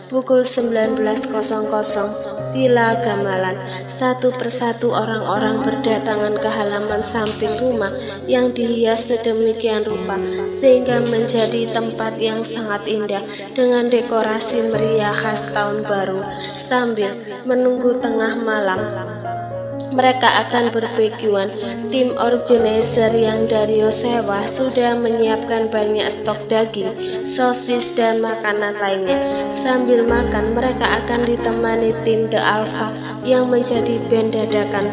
Pukul 19.00, Villa Gamelan. Satu persatu orang-orang berdatangan ke halaman samping rumah yang dihias sedemikian rupa sehingga menjadi tempat yang sangat indah dengan dekorasi meriah khas tahun baru. Sambil menunggu tengah malam, mereka akan berbeguan. Tim organizer yang Dario sewa sudah menyiapkan banyak stok daging, sosis, dan makanan lainnya. Sambil makan, mereka akan ditemani tim The Alpha yang menjadi band dadakan.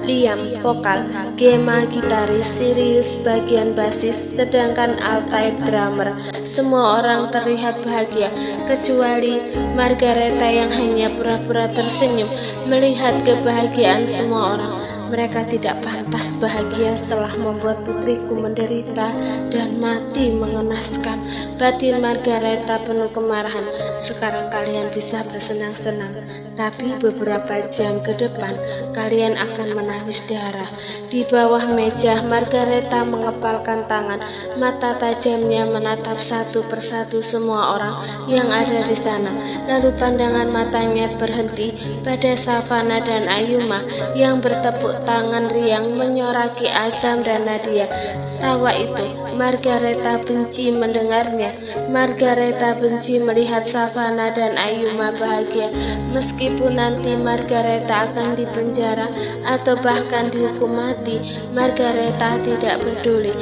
Liam vokal, Gemma gitaris, Sirius bagian basis, sedangkan Altai drummer. Semua orang terlihat bahagia, kecuali Margareta yang hanya pura-pura tersenyum melihat kebahagiaan semua orang. Mereka tidak pantas bahagia setelah membuat putriku menderita dan mati mengenaskan. Batin Margareta penuh kemarahan. Sekarang kalian bisa bersenang-senang, tapi beberapa jam ke depan kalian akan menangis darah. Di bawah meja, Margareta mengepalkan tangan. Mata tajamnya menatap satu persatu semua orang yang ada di sana. Lalu pandangan matanya berhenti pada Savana dan Ayuma yang bertepuk tangan riang menyoraki Azam dan Nadia. Tawa itu, Margareta benci mendengarnya. Margareta benci melihat Savana dan Ayuma bahagia. Meskipun nanti Margareta akan dipenjara atau bahkan dihukum mati, Margareta tidak peduli,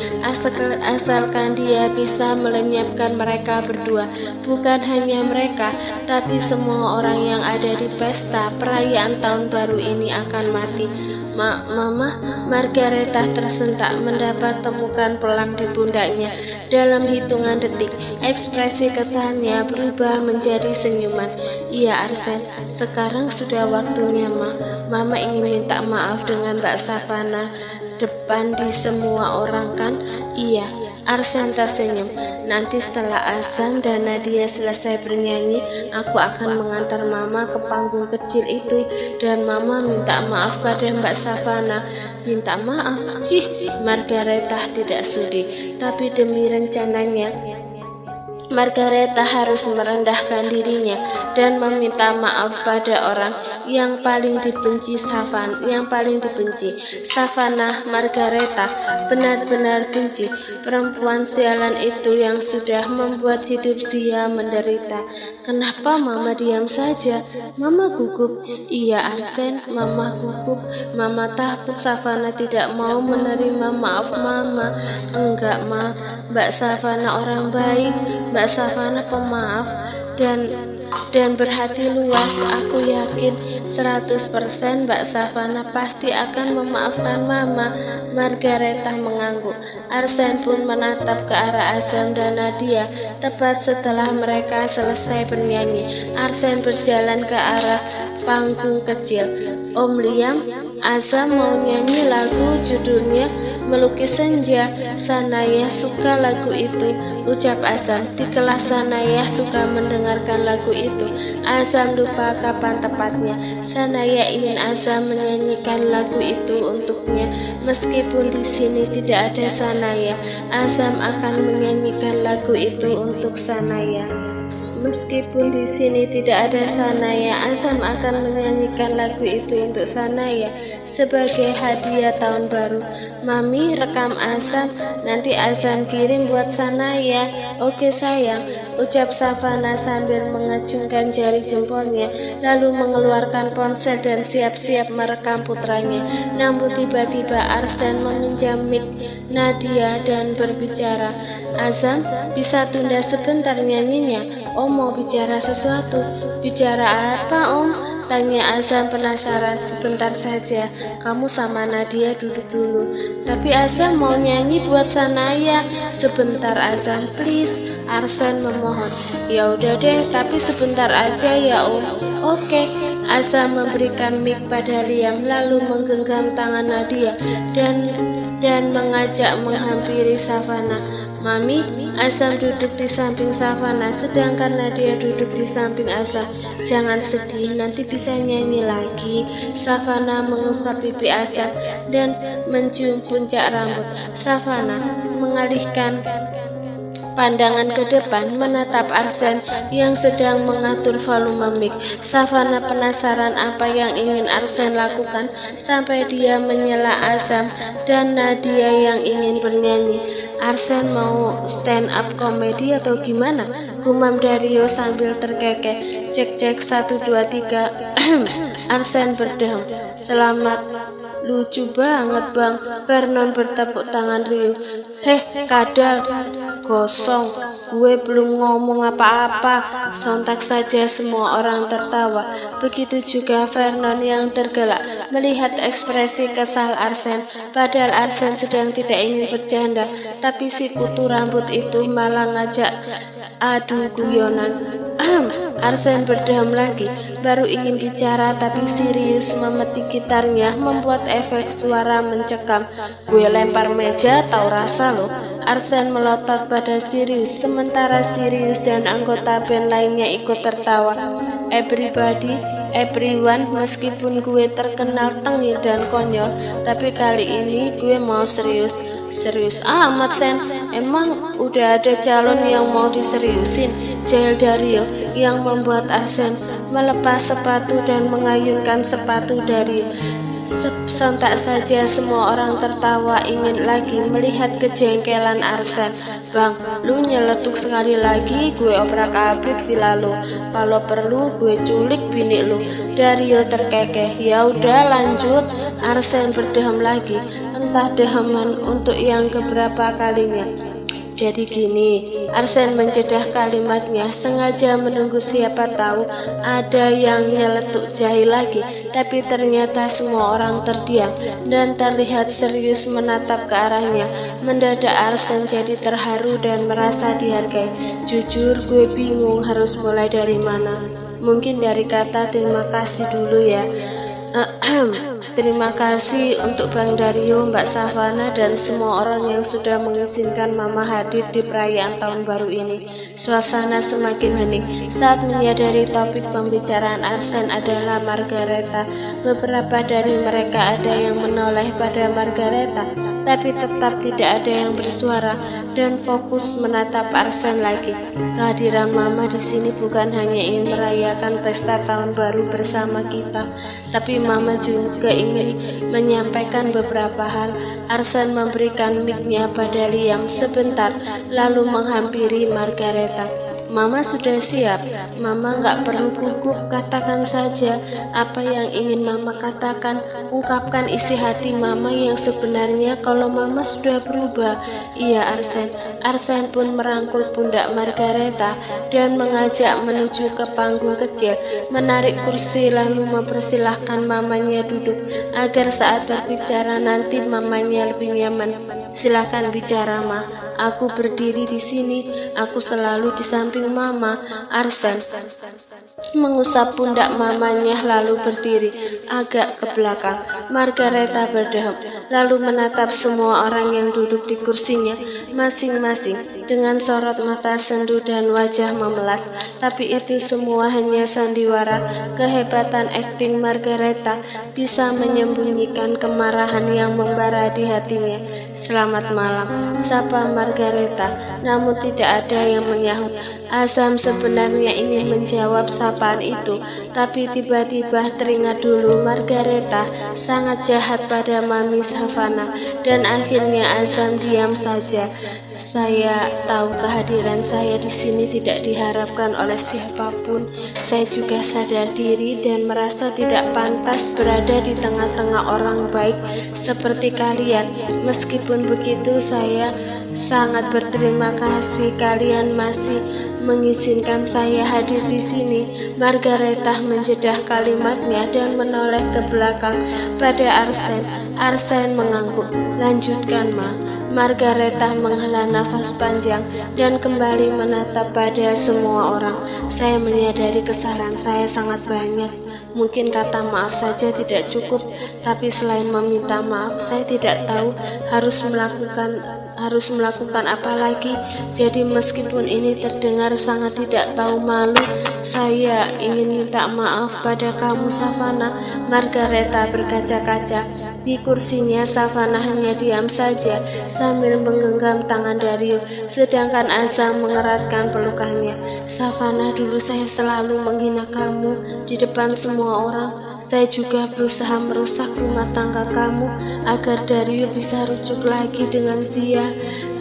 asalkan dia bisa melenyapkan mereka berdua. Bukan hanya mereka, tapi semua orang yang ada di pesta perayaan tahun baru ini akan mati. Mama, Margareta tersentak mendapat temukan pelang di pundaknya. Dalam hitungan detik, ekspresi kesalahannya berubah menjadi senyuman. Iya, Arsen, sekarang sudah waktunya, Ma. Mama ingin minta maaf dengan Mbak Savana depan di semua orang, kan? Iya, Arsen tersenyum. Nanti setelah Azam dan Nadia selesai bernyanyi, aku akan mengantar Mama ke panggung kecil itu dan Mama minta maaf pada Mbak Savana. Minta maaf? Margareta tidak sudi, tapi demi rencananya Margareta harus merendahkan dirinya dan meminta maaf pada orang yang paling dibenci Savana. Margareta benar-benar benci perempuan sialan itu yang sudah membuat hidup Zia menderita. Kenapa Mama diam saja? Mama gugup. Iya, Arsen, Mama gugup. Mama takut Savana tidak mau menerima maaf Mama. Enggak, Ma. Mbak Savana orang baik. Mbak Savana pemaaf dan berhati luas. Aku yakin 100% Mbak Savana pasti akan memaafkan Mama. Margareta mengangguk. Arsen pun menatap ke arah Azam dan Nadia. Tepat setelah mereka selesai bernyanyi, Arsen berjalan ke arah panggung kecil. Om Liam, Azam mau nyanyi lagu judulnya Melukis Senja. Sanaya suka lagu itu, ucap Azam. Di kelas Sanaya suka mendengarkan lagu itu. Azam lupa kapan tepatnya. Sanaya ingin Azam menyanyikan lagu itu untuknya. Meskipun di sini tidak ada Sanaya, Azam akan menyanyikan lagu itu untuk Sanaya. Meskipun di sini tidak ada Sanaya, Azam akan menyanyikan lagu itu untuk Sanaya sebagai hadiah tahun baru. Mami, rekam Azam, nanti Azam kirim buat Sanaya. Oke sayang, ucap Savana sambil mengacungkan jari jempolnya, lalu mengeluarkan ponsel dan siap-siap merekam putranya. Namun tiba-tiba Arsen meminjam mic Nadia dan berbicara. Azam, bisa tunda sebentar nyanyinya? Om mau bicara sesuatu. Bicara apa, Om? Tanya Azam penasaran. Sebentar saja, kamu sama Nadia duduk dulu. Tapi Azam mau nyanyi buat Sanaya. Sebentar Azam, please. Arsen memohon. Ya udah deh, tapi sebentar aja ya Om. Oke. Azam memberikan mic pada Liam lalu menggenggam tangan Nadia dan mengajak menghampiri Savana. Mami, Azam duduk di samping Savana, sedangkan Nadia duduk di samping Azam. Jangan sedih, nanti bisa nyanyi lagi. Savana mengusap pipi Azam dan mencium puncak rambut. Savana mengalihkan pandangan ke depan menatap Arsen yang sedang mengatur volume mic. Savana penasaran apa yang ingin Arsen lakukan sampai dia menyela Azam dan Nadia yang ingin bernyanyi. Arsen mau stand up komedi atau gimana? Gumam Dario sambil terkekeh. Cek cek 1 2 3. Arsen berdeham. Selamat. Lucu banget bang. Vernon bertepuk tangan riuh. Heh kadal. Gosong, gue belum ngomong apa-apa. Sontak saja semua orang tertawa. Begitu juga Vernon yang tergelak melihat ekspresi kesal Arsen. Padahal Arsen sedang tidak ingin bercanda, tapi si kutu rambut itu malah ngajak adu guyonan. Arsen berdeham lagi, baru ingin bicara tapi Sirius memetik gitarnya membuat efek suara mencekam. Gue lempar meja, tahu rasa lo. Arsen melotot pada Sirius, sementara Sirius dan anggota band lainnya ikut tertawa. Everybody, everyone, meskipun gue terkenal tengil dan konyol, tapi kali ini gue mau serius. Serius amat Sen, emang udah ada calon yang mau diseriusin? Jail Dario yang membuat Arsen melepas sepatu dan mengayunkan sepatu Dario. Sontak saja semua orang tertawa ingin lagi melihat kejengkelan Arsen. Bang, lu nyeletuk sekali lagi, gue obrak-abrik villa lu. Kalau perlu gue culik bini lu. Dario terkekeh. Ya udah lanjut. Arsen berdeham lagi, entah dehaman untuk yang keberapa kalinya. Jadi gini, Arsen mencedah kalimatnya, sengaja menunggu siapa tahu ada yang nyeletuk jahi lagi, tapi ternyata semua orang terdiam dan terlihat serius menatap ke arahnya. Mendadak Arsen jadi terharu dan merasa dihargai. Jujur gue bingung harus mulai dari mana. Mungkin dari kata terima kasih dulu ya. Terima kasih untuk Bang Dario, Mbak Savana, dan semua orang yang sudah mengizinkan Mama hadir di perayaan tahun baru ini. Suasana semakin hening saat menyadari topik pembicaraan Arsen adalah Margareta. Beberapa dari mereka ada yang menoleh pada Margareta, tapi tetap tidak ada yang bersuara dan fokus menatap Arsen lagi. Kehadiran Mama di sini bukan hanya ingin merayakan pesta tahun baru bersama kita, tapi Mama juga ingin menyampaikan beberapa hal. Arsen memberikan mic-nya pada Liam sebentar, lalu menghampiri Margareta. Mama sudah siap. Mama nggak perlu gugup, katakan saja apa yang ingin Mama katakan. Ungkapkan isi hati Mama yang sebenarnya kalau Mama sudah berubah. Iya Arsen. Arsen pun merangkul pundak Margareta dan mengajak menuju ke panggung kecil, menarik kursi lalu mempersilahkan mamanya duduk agar saat berbicara nanti mamanya lebih nyaman. Silakan bicara Ma. Aku berdiri di sini. Aku selalu di samping Mama. Arsen mengusap pundak mamanya lalu berdiri agak ke belakang. Margareta berdeham lalu menatap semua orang yang duduk di kursinya masing-masing dengan sorot mata sendu dan wajah memelas. Tapi itu semua hanya sandiwara. Kehebatan akting Margareta bisa menyembunyikan kemarahan yang membara di hatinya. Selamat malam, sapa Margareta, namun tidak ada yang menyahut. Azam sebenarnya ingin menjawab sapaan itu, tapi tiba-tiba teringat dulu Margareta sangat jahat pada Mami Savana, dan akhirnya Azam diam saja. Saya tahu kehadiran saya di sini tidak diharapkan oleh siapapun. Saya juga sadar diri dan merasa tidak pantas berada di tengah-tengah orang baik seperti kalian. Meskipun begitu, saya sangat berterima kasih kalian masih mengizinkan saya hadir di sini. Margareta menjedah kalimatnya dan menoleh ke belakang pada Arsen. Arsen mengangguk. Lanjutkan, Ma. Margareta menghela nafas panjang dan kembali menatap pada semua orang. Saya menyadari kesalahan saya sangat banyak. Mungkin kata maaf saja tidak cukup, tapi selain meminta maaf, saya tidak tahu harus melakukan apa lagi. Jadi meskipun ini terdengar sangat tidak tahu malu, saya ingin minta maaf pada kamu Savana. Margareta berkaca-kaca. Di kursinya, Savana hanya diam saja sambil menggenggam tangan Dario, sedangkan Azam mengeratkan pelukannya. Savana, dulu saya selalu menghina kamu di depan semua orang. Saya juga berusaha merusak rumah tangga kamu agar Dario bisa rujuk lagi dengan Zia.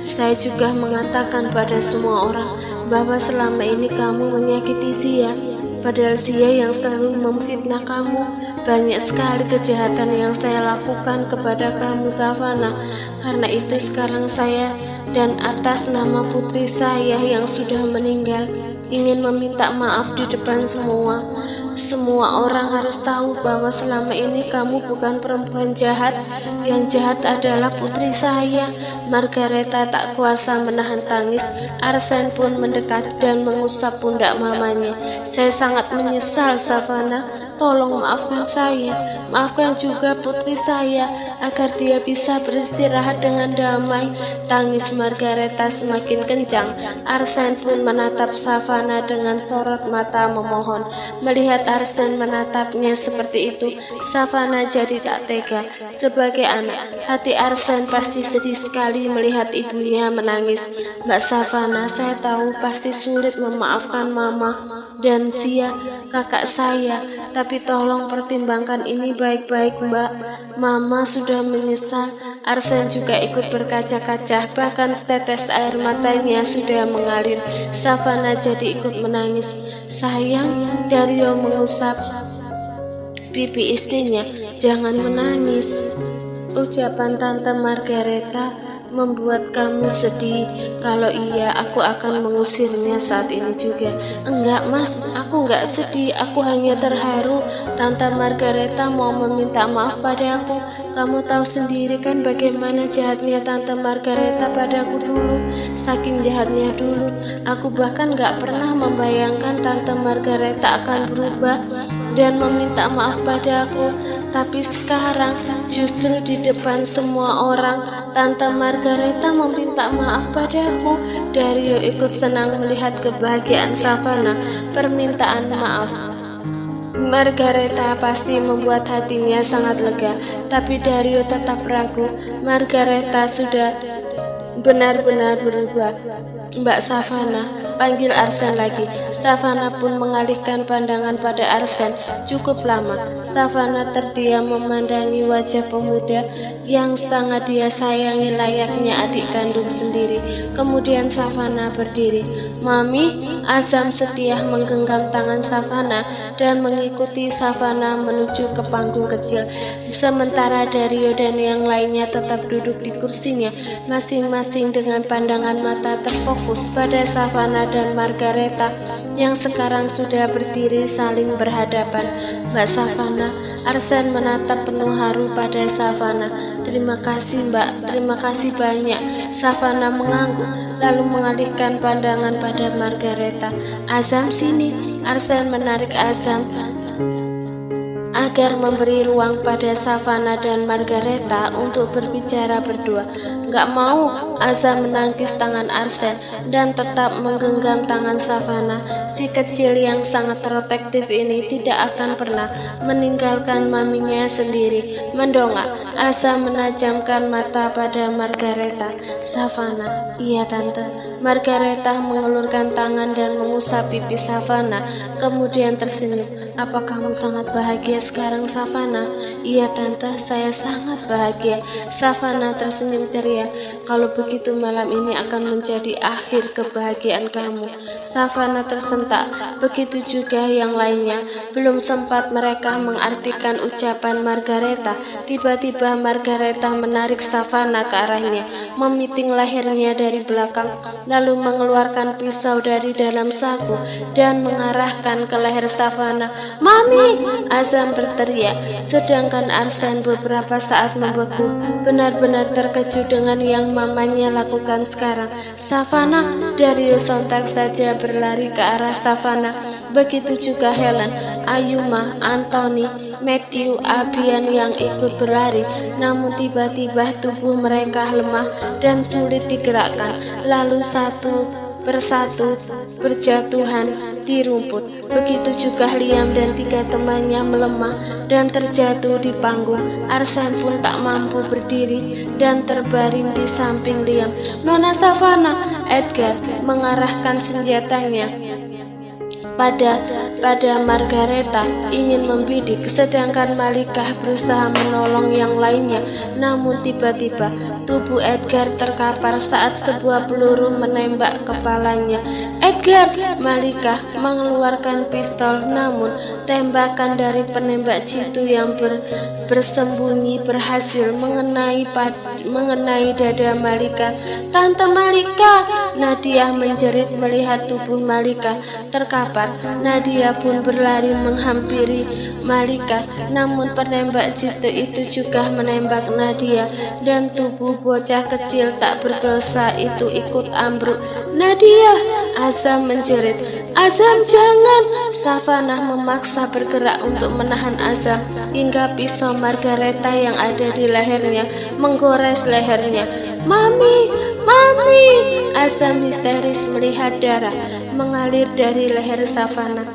Saya juga mengatakan pada semua orang bahwa selama ini kamu menyakiti Zia, padahal Zia yang selalu memfitnah kamu. Banyak sekali kejahatan yang saya lakukan kepada kamu, Savana. Karena itu sekarang saya dan atas nama putri saya yang sudah meninggal ingin meminta maaf di depan semua. Semua orang harus tahu bahwa selama ini kamu bukan perempuan jahat. Yang jahat adalah putri saya. Margareta tak kuasa menahan tangis. Arsen pun mendekat dan mengusap pundak mamanya. Saya sangat menyesal, Savana. Tolong maafkan saya. Maafkan juga putri saya agar dia bisa beristirahat dengan damai. Tangis Margareta semakin kencang. Arsen pun menatap Savana dengan sorot mata memohon. Melihat Arsen menatapnya seperti itu, Savana jadi tak tega. Sebagai anak, hati Arsen pasti sedih sekali melihat ibunya menangis. Mbak Savana, saya tahu pasti sulit memaafkan Mama dan Zia, kakak saya. Tapi tolong pertimbangkan ini baik-baik, Mbak. Mama sudah menyesal. Arsen juga ikut berkaca-kaca, bahkan setetes air matanya sudah mengalir. Savana jadi ikut menangis. Sayang, Dario mengusap pipi istrinya. Jangan menangis. Ucapan Tante Margareta membuat kamu sedih. Kalau iya, aku akan mengusirnya saat ini juga. Enggak, Mas, aku enggak sedih. Aku hanya terharu. Tante Margareta mau meminta maaf pada aku. Kamu tahu sendiri kan bagaimana jahatnya Tante Margareta padaku dulu. Saking jahatnya dulu, aku bahkan enggak pernah membayangkan Tante Margareta akan berubah dan meminta maaf padaku. Tapi sekarang justru di depan semua orang, Tante Margareta meminta maaf padaku. Dario ikut senang melihat kebahagiaan Savana. Permintaan maaf Margareta pasti membuat hatinya sangat lega, tapi Dario tetap ragu. Margareta sudah benar-benar berubah. Mbak Savana, panggil Arsen lagi. Savana pun mengalihkan pandangan pada Arsen. Cukup lama, Savana terdiam memandangi wajah pemuda yang sangat dia sayangi layaknya adik kandung sendiri. Kemudian Savana berdiri. Mami, Azam setia menggenggam tangan Savana dan mengikuti Savana menuju ke panggung kecil. Sementara Dario dan yang lainnya tetap duduk di kursinya, masing-masing dengan pandangan mata terfokus pada Savana dan Margareta yang sekarang sudah berdiri saling berhadapan. Mbak Savana, Arsen menatap penuh haru pada Savana. Terima kasih, Mbak, terima kasih banyak. Savana mengangguk, lalu mengalihkan pandangan pada Margareta. Azam, sini. Arsen menarik Azam agar memberi ruang pada Savana dan Margareta untuk berbicara berdua. Gak mau, Azam menangkis tangan Arsen dan tetap menggenggam tangan Savana. Si kecil yang sangat protektif ini tidak akan pernah meninggalkan maminya sendiri. Mendongak, Azam menajamkan mata pada Margareta. Savana, iya tante. Margareta mengulurkan tangan dan mengusap pipi Savana, kemudian tersenyum. Apa kamu sangat bahagia sekarang, Savana? Iya tante, saya sangat bahagia. Savana tersenyum ceria. Kalau begitu malam ini akan menjadi akhir kebahagiaan kamu. Savana tersentak, begitu juga yang lainnya. Belum sempat mereka mengartikan ucapan Margareta, tiba-tiba Margareta menarik Savana ke arahnya, memiting lehernya dari belakang, lalu mengeluarkan pisau dari dalam saku dan mengarahkan ke leher Savana. Mami! Azam berteriak, sedangkan Arsen beberapa saat membeku, benar-benar terkejut dengan yang mamanya lakukan sekarang. Savana, Dario sontak saja berlari ke arah Savana. Begitu juga Helen, Ayuma, Anthony, Matthew, Abian yang ikut berlari. Namun tiba-tiba tubuh mereka lemah dan sulit digerakkan. Lalu satu persatu berjatuhan di rumput. Begitu juga Liam dan 3 temannya melemah dan terjatuh di panggung. Arsen pun tak mampu berdiri dan terbaring di samping Liam. Nona Savannah, Edgar mengarahkan senjatanya pada Margareta, ingin membidik, sedangkan Malikah berusaha menolong yang lainnya. Namun tiba-tiba tubuh Edgar terkapar saat sebuah peluru menembak kepalanya. Edgar! Malikah mengeluarkan pistol, namun tembakan dari penembak jitu yang bersembunyi berhasil mengenai dada Malika. Tante Malika! Nadia menjerit melihat tubuh Malika terkapar. Nadia pun berlari menghampiri Malika, namun penembak jitu itu juga menembak Nadia, dan tubuh bocah kecil tak berdosa itu ikut ambruk. Nadia! Azam menjerit. Azam, jangan! Savannah memaksa bergerak untuk menahan Azam, hingga pisau Margareta yang ada di lehernya menggores lehernya. Mami! Mami! Azam histeris melihat darah mengalir dari leher Savannah.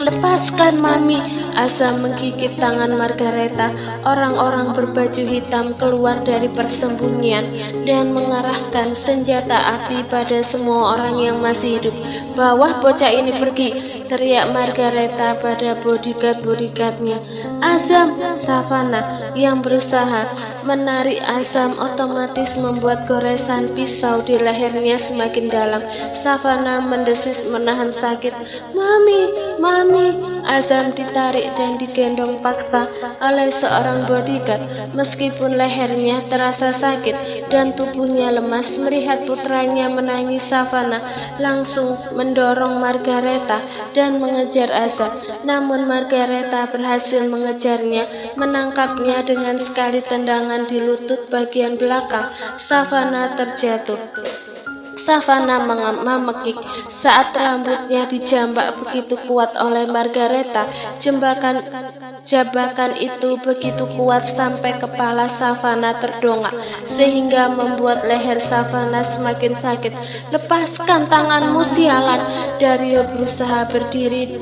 Lepaskan Mami! Azam menggigit tangan Margareta. Orang-orang berbaju hitam keluar dari persembunyian dan mengarahkan senjata api pada semua orang yang masih hidup. Bawa bocah ini pergi! Teriak Margareta pada bodyguard-bodyguardnya. Azam! Savannah yang berusaha menarik Azam otomatis membuat goresan pisau di lehernya semakin dalam. Savannah mendesis menahan sakit. Mami! Mami! Azam ditarik dan digendong paksa oleh seorang bodyguard. Meskipun lehernya terasa sakit dan tubuhnya lemas, melihat putranya menangis, Savannah langsung mendorong Margareta dan mengejar Azam. Namun Margareta berhasil mengejarnya, menangkapnya dengan sekali tendangan di lutut bagian belakang. Savannah terjatuh. Savannah memekik saat rambutnya dijambak begitu kuat oleh Margareta. Jabakan itu begitu kuat sampai kepala Savannah terdongak, sehingga membuat leher Savannah semakin sakit. Lepaskan tanganmu, sialan! Dario berusaha berdiri,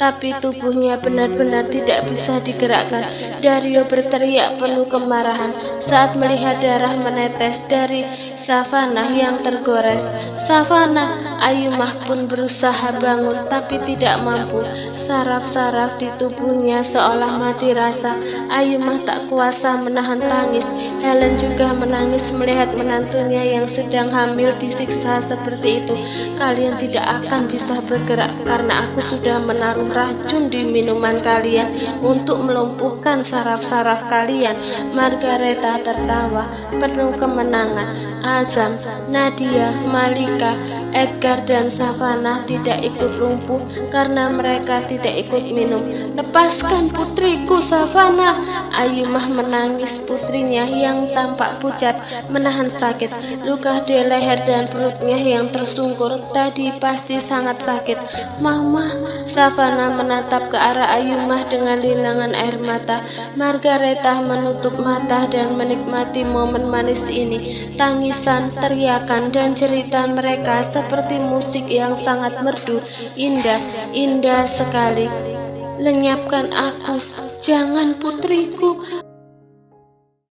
tapi tubuhnya benar-benar tidak bisa digerakkan. Dario berteriak penuh kemarahan saat melihat darah menetes dari Savannah yang tergores. Savannah! Ayumah pun berusaha bangun tapi tidak mampu. Saraf-saraf di tubuhnya seolah mati rasa. Ayumah tak kuasa menahan tangis. Helen juga menangis melihat menantunya yang sedang hamil disiksa seperti itu. Kalian tidak akan bisa bergerak karena aku sudah menaruh racun di minuman kalian untuk melumpuhkan saraf-saraf kalian. Margareta tertawa penuh kemenangan. Azam, Nadia, Malika, Edgar dan Savannah tidak ikut lumpuh karena mereka tidak ikut minum. Lepaskan putriku, Savannah! Ayumah menangis. Putrinya yang tampak pucat menahan sakit. Luka di leher dan perutnya yang tersungkur tadi pasti sangat sakit. Mama! Savannah menatap ke arah Ayumah dengan linangan air mata. Margareta menutup mata dan menikmati momen manis ini. Tangisan, teriakan, dan cerita mereka seperti musik yang sangat merdu. Indah sekali. Lenyapkan aku, jangan putriku.